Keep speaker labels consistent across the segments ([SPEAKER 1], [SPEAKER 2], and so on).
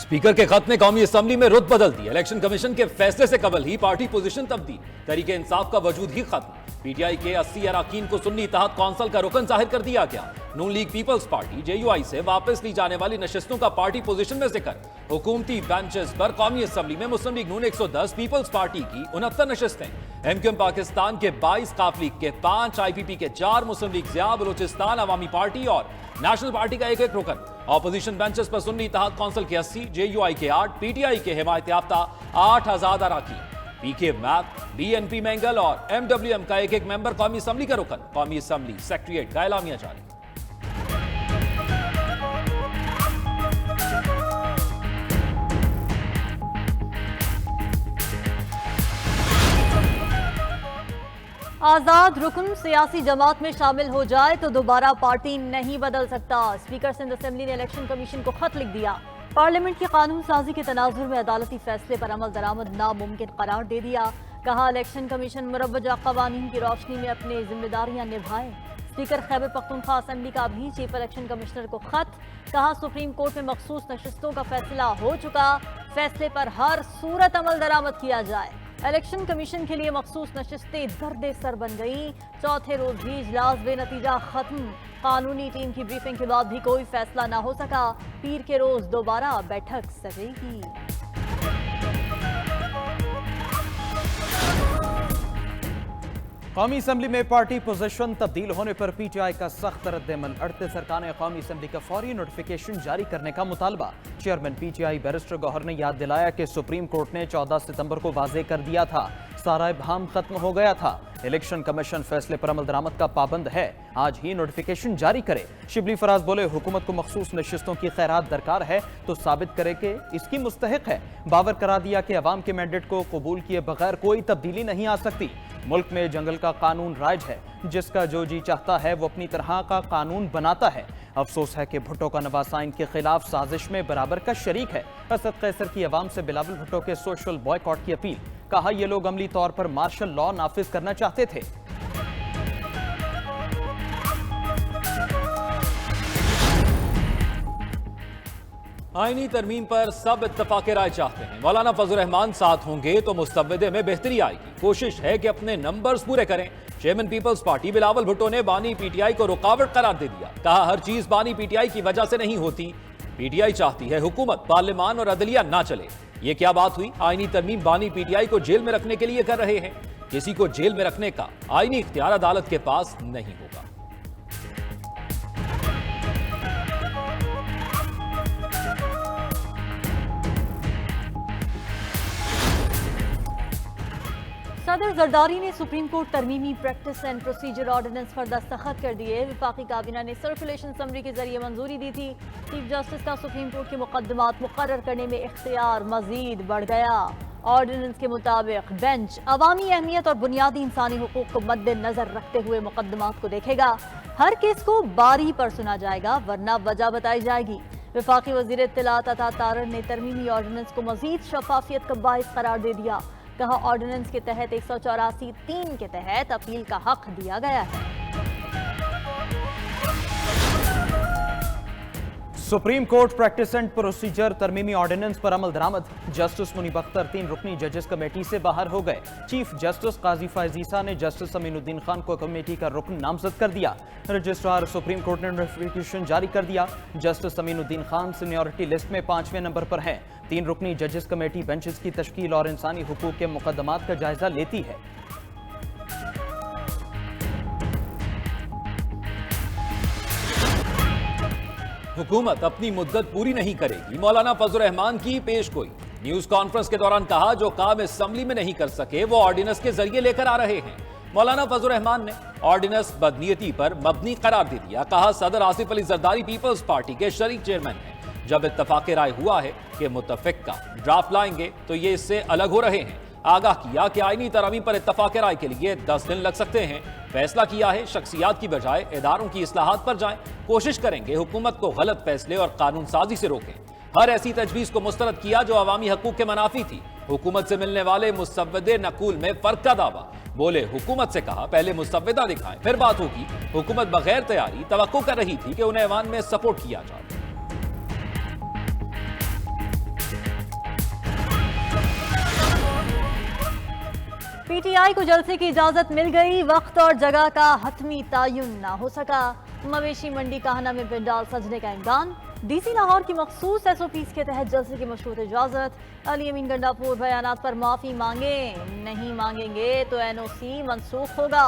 [SPEAKER 1] Speaker के खत ने कौमी असेंबली में रुत बदल दी। इलेक्शन कमीशन के फैसले से कबल ही पार्टी पोजीशन तब्दील, तरीके इंसाफ का वजूद ही खत्म। पीटीआई के 80 अरकान को सुन्नी इत्तेहाद कौंसिल का रुकन जाहिर कर दिया गया। नून लीग पीपल्स पार्टी जेयूआई से वापस ली जाने वाली नशिस्तों का पार्टी पोजीशन में जिक्र। हुकूमती बेंचेस पर कौमी असेंबली में मुस्लिम लीग नून 110, पीपल्स पार्टी की 69 नशिस्तें, एमक्यूएम पाकिस्तान के 22, काफ लीग के 5, आईपीपी के 4, मुस्लिम लीग ज़िया, बलूचिस्तान अवामी पार्टी और नेशनल पार्टी का एक रुकन। ऑपोजिशन बेंचेस पर सुन्नी इत्तेहाद कौंसिल के 80, जेयूआई के 8, पीटीआई के हिमायत याफ्ता 8 आजाद अरकान, पीके मैप, बीएनपी मैंगल और एमडब्ल्यूएम का एक मेंबर कौमी असेंबली का रुकन। कौमी असेंबली सेक्रेटेरिएट का एलामिया जारी।
[SPEAKER 2] आजाद रुकन सियासी जमात में शामिल हो जाए तो दोबारा पार्टी नहीं बदल सकता। स्पीकर सिंध असेंबली ने इलेक्शन कमीशन को खत लिख दिया। पार्लियामेंट की कानून साजी के तनाजुर में अदालती फैसले पर अमल दरामद नामुमकिन करार दे दिया। कहा इलेक्शन कमीशन मुरव्वजा कवानीन की रोशनी में अपनी जिम्मेदारियां निभाए। स्पीकर खैबर पख्तूनख्वा असेंबली का भी चीफ इलेक्शन कमिश्नर को खत। कहा सुप्रीम कोर्ट में मखसूस नशिस्तों का फैसला हो चुका, फैसले पर हर सूरत अमल दरामद किया जाए। इलेक्शन कमीशन के लिए मखसूस नशिस्तें दर्दे सर बन गई। चौथे रोज भी इजलास बेनतीजा खत्म। कानूनी टीम की ब्रीफिंग के बाद भी कोई फैसला ना हो सका। पीर के रोज दोबारा बैठक सजेगी।
[SPEAKER 3] कौमी असेंबली में पार्टी पोजीशन तब्दील होने पर पीटीआई का सख्त रद्दमल। अड़ते सरकार ने कौमी असेंबली का फौरी नोटिफिकेशन जारी करने का मुतालबा। चेयरमैन पीटीआई बैरिस्टर गौहर ने याद दिलाया कि सुप्रीम कोर्ट ने 14 सितंबर को वाजे कर दिया था, सारा इब्हाम खत्म हो गया था। इलेक्शन कमीशन फैसले पर अमल दरामद का पाबंद है, आज ही नोटिफिकेशन जारी करे। शिबली फराज बोले हुकूमत को मखसूस नशिस्तों की खैरात दरकार है तो साबित करे कि इसकी मुस्तहिक है। बावर करा दिया कि अवाम के मैंडेट को कबूल किए बगैर कोई तब्दीली नहीं आ सकती। मुल्क में जंगल का कानून राज है, जिसका जो जी चाहता है वो अपनी तरह का कानून बनाता है। अफसोस है कि भुट्टो का नवाज साइन के खिलाफ साजिश में बराबर का शरीक है। असद कैसर की अवाम से बिलावल भुट्टो के सोशल बॉयकॉट की अपील। कहा ये लोग अमली तौर पर मार्शल लॉ नाफिज करना चाहते थे।
[SPEAKER 1] आईनी तरमीम पर सब इत्तफाक राय चाहते हैं। मौलाना फजल रहमान साथ होंगे तो मुस्तवदे में बेहतरी आएगी। कोशिश है कि अपने नंबर्स पूरे करें। चेयरमैन पीपल्स पार्टी बिलावल भुट्टो ने बानी पीटीआई को रुकावट करार दे दिया। कहा हर चीज बानी पीटीआई की वजह से नहीं होती। पीटीआई चाहती है हुकूमत, पार्लियामान और अदलिया ना चले। ये क्या बात हुई? आईनी तरमीम बानी पीटीआई को जेल में रखने के लिए कर रहे हैं। किसी को जेल में रखने का आईनी इख्तियार अदालत के पास नहीं होगा।
[SPEAKER 2] सदर जरदारी ने सुप्रीम कोर्ट तरमीमी प्रैक्टिस एंड प्रोसीजर ऑर्डिनेंस पर दस्तखत कर दिए। विफाकी काबीना ने सर्कुलेशन समरी के जरिए मंजूरी दी थी। चीफ जस्टिस का सुप्रीम कोर्ट के मुकदमात मुकर्रर करने में इख्तियार मजीद बढ़ गया। ऑर्डिनेंस के मुताबिक बेंच अवामी अहमियत और बुनियादी इंसानी हुकूक को मद्देनजर रखते हुए मुकदमात को देखेगा। हर केस को बारी पर सुना जाएगा, वरना वजह बताई जाएगी। विफाकी वजीर इत्तलात अता तारर ने तरमीमी ऑर्डिनेंस को मजीद शफाफियत का बाइस करार दे दिया। कहा ऑर्डिनेंस के तहत 184(3) के तहत अपील का हक दिया गया है।
[SPEAKER 3] Supreme court practice and procedure तरमीमी ऑर्डिनेंस पर अमल दरामद। जस्टिस मुनीब अख्तर 3 रुकनी जजेस कमेटी से बाहर हो गए। चीफ जस्टिस काजी फैजीसा ने जस्टिस अमीनुद्दीन खान को कमेटी का रुकन नामजद कर दिया। रजिस्ट्रार सुप्रीम कोर्ट ने नोटिफिकेशन जारी कर दिया। Justice Aminuddin Khan seniority list में 5वें नंबर पर हैं। 3 रुकनी जजेस कमेटी बेंचेस की तश्कील और इंसानी हुकूक के मुकदमात का जायजा लेती है।
[SPEAKER 1] हुकूमत अपनी मुद्दत पूरी नहीं करेगी। मौलाना फजल रहमान की पेश गोई। न्यूज कॉन्फ्रेंस के दौरान कहा जो काम असेंबली में नहीं कर सके वो ऑर्डिनेंस के जरिए लेकर आ रहे हैं। मौलाना फजल रहमान ने ऑर्डिनेंस बदनीयती पर मबनी करार दे दिया। कहा सदर आसिफ अली जरदारी पीपल्स पार्टी के शरीक चेयरमैन हैं। जब इत्तफाक राय हुआ है कि मुतफिक का ड्राफ्ट लाएंगे तो ये इससे अलग हो रहे हैं। आगाह किया कि आईनी तरमीम पर इत्तफाक राय के लिए 10 दिन लग सकते हैं। फैसला किया है शख्सियात की बजाय इदारों की इस्लाहात पर जाएं। कोशिश करेंगे हुकूमत को गलत फैसले और कानून साजी से रोकें। हर ऐसी तजवीज को मुस्तरद किया जो अवामी हकूक के मनाफी थी। हुकूमत से मिलने वाले मुसव्वदे नकूल में फर्क का दावा। बोले हुकूमत से कहा पहले मुसव्वदा दिखाएं फिर बात होगी। हुकूमत बगैर तैयारी तवक्को कर रही थी कि उन्हें ऐवान में सपोर्ट किया जाए।
[SPEAKER 2] पीटीआई को जलसे की इजाजत मिल गई, वक्त और जगह का हतमी तयन ना हो सका। मवेशी मंडी काहना में पंडाल सजने का इम्कान। डीसी लाहौर की मखसूस एसओपीज के तहत जलसे की मशरूत इजाजत। अली अमीन गंडापुर बयानात पर माफी मांगे, नहीं मांगेंगे तो एनओसी मनसूख होगा।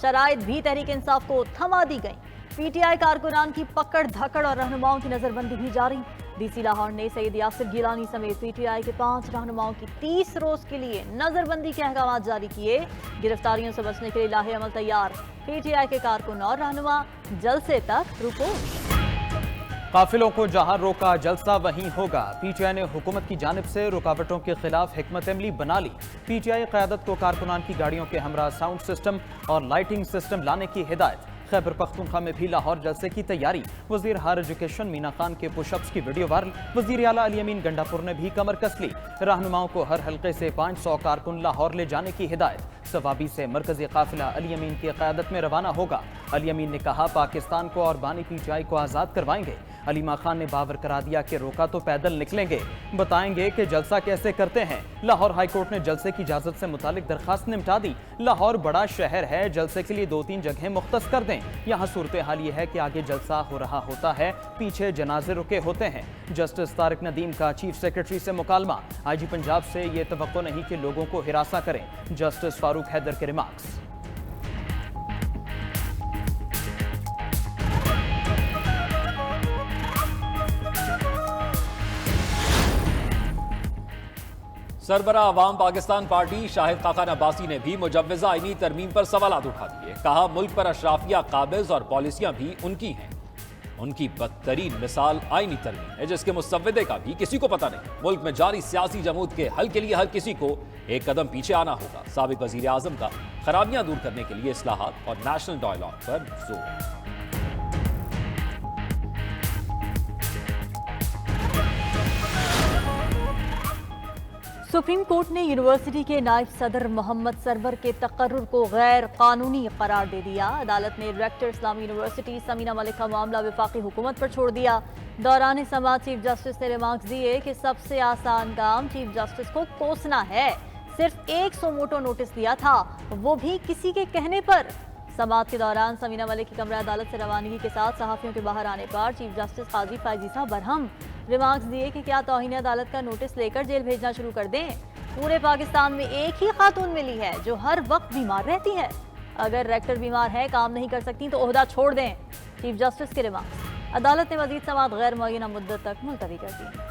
[SPEAKER 2] शराइत भी तहरीक इंसाफ को थमा दी गई। पीटीआई कारकुनान की पकड़ धकड़ और रहनुमाओं की नजरबंदी भी जारी। डीसी लाहौर ने सैयद यासिर गिलानी समेत पीटीआई के 5 रहनुमाओं की 30 रोज के लिए नजरबंदी के अहकाम जारी किए। गिरफ्तारियों से बचने के लिए लाहे अमल तैयार। पीटीआई के कारकुन और रहनुमा जलसे तक रुको।
[SPEAKER 3] काफिलों को जहां रोका जलसा वहीं होगा। पीटीआई ने हुकूमत की जानिब से रुकावटों के खिलाफ हिकमत अमली बना ली। पीटीआई क़यादत को कारकुनान की गाड़ियों के हमरा साउंड सिस्टम और लाइटिंग सिस्टम लाने की हिदायत। खैबर पख्तूनख्वा में भी लाहौर जलसे की तैयारी। वजीर हायर एजुकेशन मीना खान के पुशअप्स की वीडियो वायरल। वजीर आला अली अमीन गंडापुर ने भी कमर कस ली। रहनुमाओं को हर हल्के से 500 कारकुन लाहौर ले जाने की हिदायत। सवाबी से मरकजी काफिला अली अमीन की क़यादत में रवाना होगा। अली अमीन ने कहा, पाकिस्तान को और बानी पीटीआई को आज़ाद करवाएंगे। अलीमा खान ने बावर करा दिया कि रोका तो पैदल निकलेंगे, बताएंगे कि जलसा कैसे करते हैं। लाहौर हाईकोर्ट ने जलसे की इजाजत से मुतालिक दरखास्त निपटा दी। लाहौर बड़ा शहर है, जलसे के लिए 2-3 जगह मुख्तस कर दें। यहाँ सूरत हाल ये है कि आगे जलसा हो रहा होता है, पीछे जनाजे रुके होते हैं। जस्टिस तारिक नदीम का चीफ सेक्रेटरी से मुकालमा। आईजी पंजाब से ये तवक्को नहीं कि लोगों को हिरासा करें। जस्टिस फारूक हैदर के रिमार्क्स।
[SPEAKER 1] सरबरा अवाम पाकिस्तान पार्टी शाहिद खाकान अब्बासी ने भी मुजव्वज़ा आईनी तरमीम पर सवालात उठा दिए। कहा, मुल्क पर अशराफिया काबिज और पॉलिसियां भी उनकी हैं। उनकी बदतरीन मिसाल आईनी तरमीम है, जिसके मुसव्विदे का भी किसी को पता नहीं। मुल्क में जारी सियासी जमूद के हल के लिए हर किसी को एक कदम पीछे आना होगा। साबिक वजीर आजम का खराबियां दूर करने के लिए इस्लाहात और नेशनल डायलॉग पर जोर।
[SPEAKER 2] सुप्रीम कोर्ट ने यूनिवर्सिटी के नायब सदर मोहम्मद सरवर के तकर्रुर को गैर कानूनी करार दे दिया। अदालत ने रेक्टर इस्लामी यूनिवर्सिटी समीना मलिक का मामला वफाकी हुकूमत पर छोड़ दिया। दौरान समाज चीफ जस्टिस ने रिमार्क्स दिए कि सबसे आसान काम चीफ जस्टिस को कोसना है। सिर्फ 100 मोटो नोटिस दिया था, वो भी किसी के कहने पर। समाअत के दौरान समीना मलिक की कमरा अदालत से रवानगी के साथ सहाफियों के बाहर आने पर चीफ जस्टिस काजी फायजीसा बरहम। रिमार्क्स दिए कि क्या तौहीन अदालत का नोटिस लेकर जेल भेजना शुरू कर दें। पूरे पाकिस्तान में एक ही खातून मिली है जो हर वक्त बीमार रहती है। अगर रेक्टर बीमार है, काम नहीं कर सकती तो ओहदा छोड़ दें। चीफ जस्टिस के रिमार्क्स। अदालत ने मजीद समाअत गैर मुअय्यना मुद्दत तक मुलतवी कर दी।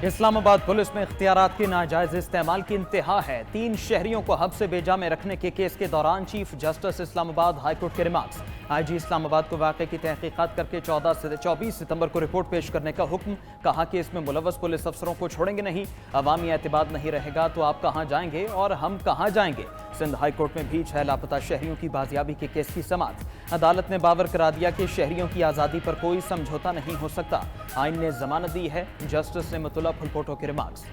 [SPEAKER 3] इस्लामाबाद पुलिस में इख्तियारात के नाजायज इस्तेमाल की इंतहा है। 3 शहरियों को हब्स से बेजा में रखने के केस के दौरान चीफ जस्टिस इस्लामाबाद हाईकोर्ट के रिमार्क्स। आईजी इस्लामाबाद को वाक़े की तहकीकात करके 24 सितंबर को रिपोर्ट पेश करने का हुक्म। कहा कि इसमें मुलव्वस पुलिस अफसरों को छोड़ेंगे नहीं। अवामी एतबार नहीं रहेगा तो आप कहाँ जाएंगे और हम कहाँ जाएंगे। सिंध हाईकोर्ट में भी 6 लापता शहरियों की बाजियाबी के केस की समाअत। अदालत ने बावर करा दिया कि शहरियों की आज़ादी पर कोई समझौता नहीं हो सकता। आइन ने जमानत दी है। जस्टिस नेमतुल्लाह फुलपोटो के रिमार्क्स।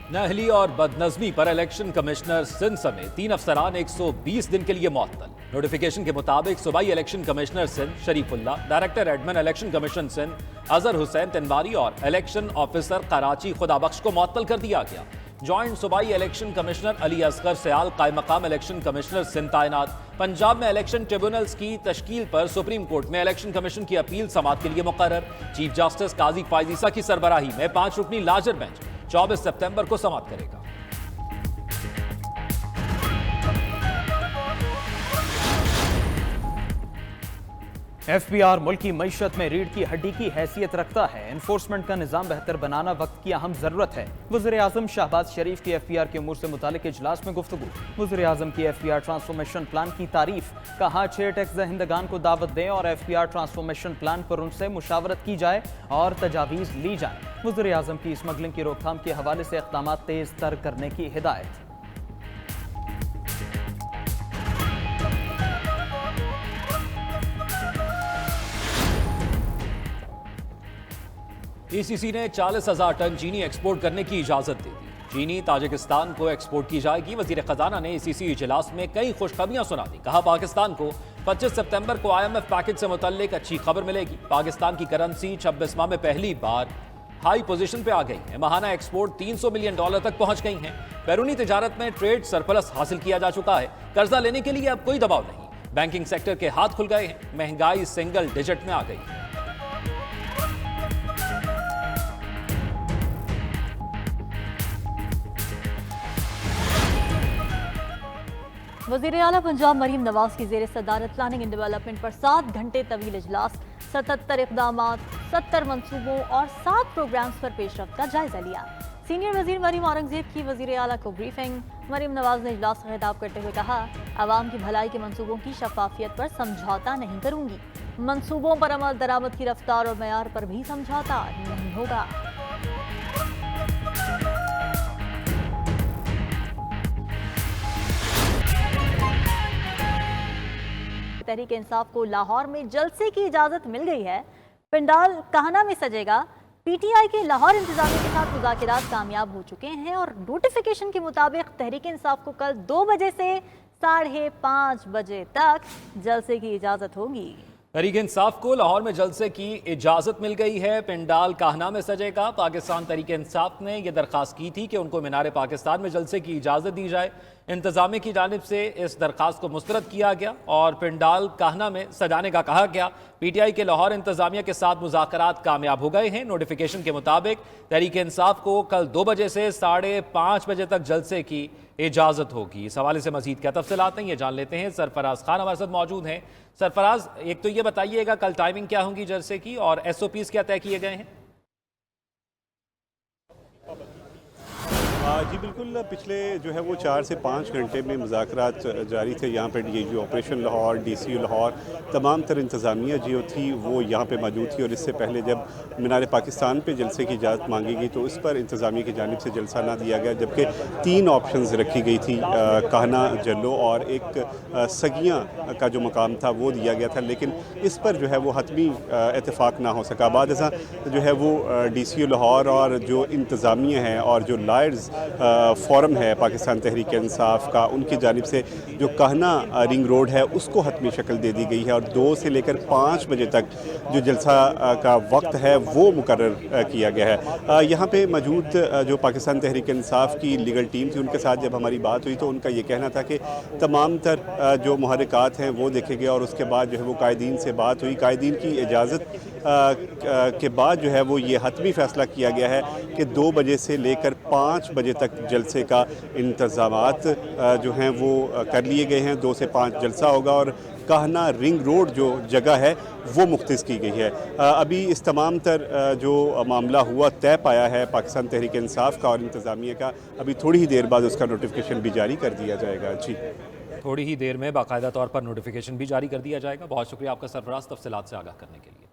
[SPEAKER 1] नहली और बदनजमी पर इलेक्शन कमिश्नर सिंध समेत 3 अफसरान 120 दिन के लिए मुअत्तल। नोटिफिकेशन के मुताबिक सूबाई election commissioner Sindh Sharifullah, director admin election commission Sindh Azhar Hussain Tanwari और इलेक्शन ऑफिसर कराची खुदाबख्श को मुअत्तल कर दिया गया। जॉइंट सूबाई इलेक्शन कमिश्नर अली असगर सयाल कायम मकाम इलेक्शन कमिश्नर सिंध तैनात। पंजाब में इलेक्शन ट्रिब्यूनल्स की तश्कील पर सुप्रीम कोर्ट में इलेक्शन कमीशन की अपील समाअत के लिए मुकर्रर। चीफ जस्टिस काजी फायजीसा की सरबराही में 5 रुकनी लार्जर बेंच 24 सितंबर को समाअत करेगा।
[SPEAKER 3] एफबीआर मुल्क की मईशत में रीढ़ की हड्डी की हैसियत रखता है। एनफोर्समेंट का निज़ाम बेहतर बनाना वक्त की अहम ज़रूरत है। वज़ीर आज़म शहबाज शरीफ की एफबीआर के उमूर से मुतालिक इजलास में गुफ्तगू। वज़ीर आज़म की एफबीआर ट्रांसफॉर्मेशन प्लान की तारीफ। कहा, 6 टैक्स दहिंदगान को दावत दें और एफबीआर ट्रांसफॉर्मेशन प्लान पर उनसे मुशावरत की जाए और तजावीज़ ली जाए। वज़ीर आज़म की स्मगलिंग की रोकथाम के हवाले से इक़दाम तेज़ तर करने की हिदायत। ईसीसी
[SPEAKER 1] ने 40,000 टन चीनी एक्सपोर्ट करने की इजाजत दे दी। चीनी ताजिकिस्तान को एक्सपोर्ट की जाएगी। वजीर खजाना ने इसी इजलास में कई खुशखबरियां सुना दी। कहा पाकिस्तान को 25 सितंबर को IMF पैकेज से मुतल्लिक अच्छी खबर मिलेगी। पाकिस्तान की करेंसी 26 माह में पहली बार हाई पोजीशन पे आ गई है। माहाना एक्सपोर्ट $300 मिलियन तक पहुंच गई हैं। बैरूनी तिजारत में ट्रेड सरप्लस हासिल किया जा चुका है। कर्जा लेने के लिए अब कोई दबाव नहीं। बैंकिंग सेक्टर के हाथ खुल गए हैं। महंगाई सिंगल डिजिट में आ गई है।
[SPEAKER 2] वज़ीर आला पंजाब मरीम नवाज की ज़ेर सदारत प्लानिंग एंड डेवलपमेंट पर 7 घंटे तवील इजलास, 77 इक़दाम, 70 मनसूबों और 7 प्रोग्राम्स पर पेशरफ्त का जायजा लिया। सीनियर वजीर मरीम औरंगजेब की वज़ीर आला को ब्रीफिंग। मरीम नवाज ने इजलास का खिताब करते हुए कहा, आवाम की भलाई के मनसूबों की शफाफियत पर समझौता नहीं करूंगी। मनसूबों पर अमल दरामद की रफ्तार और मयार पर भी समझौता नहीं होगा। तहरीक इंसाफ को लाहौर में जलसे की इजाजत मिल गई है। पंडाल काहना में सजेगा। PTI के लाहौर इंतजामिया के साथ मुज़ाकिरात कामयाब हो चुके हैं और नोटिफिकेशन के मुताबिक तहरीक इंसाफ को कल 2 बजे से 5:30 बजे तक जलसे की इजाजत होगी।
[SPEAKER 1] तहरीक इंसाफ को लाहौर में जलसे की इजाजत मिल गई है। पंडाल काहना में सजेगा। पाकिस्तान तहरीक इंसाफ ने यह दरख्वास्त की थी कि उनको मीनार पाकिस्तान में जलसे की इजाजत दी जाए। इंतजामिया की जानिब से इस दरख्वास्त को मुस्तरद किया गया और पंडाल काहना में सजाने का कहा गया। PTI के लाहौर इंतजामिया के साथ मुज़ाकरात कामयाब हो गए हैं। नोटिफिकेशन के मुताबिक तहरीक इंसाफ को कल 2 बजे से 5:30 बजे तक जलसे की इजाजत होगी। इस हवाले से मजीद क्या तफसीलात हैं ये जान लेते हैं। सरफराज खान हमारे साथ मौजूद हैं। सरफराज, एक तो ये बताइएगा कल टाइमिंग क्या होगी जलसे की और SOPs क्या तय किए गए हैं?
[SPEAKER 4] जी बिल्कुल, पिछले जो है वो 4 से 5 घंटे में मुज़ाकरात जारी थे। यहाँ पर ये जो ऑपरेशन लाहौर, DCU लाहौर, तमाम तर इंतज़ामिया जो थी वो यहाँ पे मौजूद थी। और इससे पहले जब मीनार पाकिस्तान पे जलसे की इजाज़त मांगी गई तो इस पर इंतज़ामिया की जानिब से जलसा ना दिया गया, जबकि 3 ऑप्शंस रखी गई थी। काहना, जल्लो और एक सगियाँ का जो मकाम था वो दिया गया था, लेकिन इस पर जो है वो हतमी इत्तेफाक ना हो सका। बाद ऐसा जो है वो DCU लाहौर और जो इंतज़ामिया है और जो लायर्स फोरम है पाकिस्तान तहरीक इंसाफ का, उनकी जानिब से जो कहना रिंग रोड है उसको हतमी शक्ल दे दी गई है और 2 से लेकर 5 बजे तक जो जलसा का वक्त है वो मुकर्रर किया गया है। यहाँ पे मौजूद जो पाकिस्तान तहरीक इंसाफ की लीगल टीम थी, उनके साथ जब हमारी बात हुई तो उनका ये कहना था कि तमाम तर जो मुहर्रिकात हैं वो देखे गए और उसके बाद जो है वो कायदीन से बात हुई। कायदीन की इजाज़त के बाद जो है वो ये हतमी फ़ैसला किया गया है कि 2 बजे से लेकर 5 बजे तक जलसे का इंतज़ामात जो हैं वो कर लिए गए हैं। 2 से 5 जलसा होगा और कहना रिंग रोड जो जगह है वो मुख्तस की गई है। अभी इस तमाम तर जो मामला हुआ तय पाया है पाकिस्तान तहरीक इंसाफ का और इंतज़ामिया का, अभी थोड़ी ही देर बाद उसका नोटिफिकेशन भी जारी कर दिया जाएगा। जी,
[SPEAKER 1] थोड़ी ही देर में बाकायदा तौर पर नोटिफिकेशन भी जारी कर दिया जाएगा। बहुत शुक्रिया आपका सरफराज, तफसीलात से आगाह करने के लिए।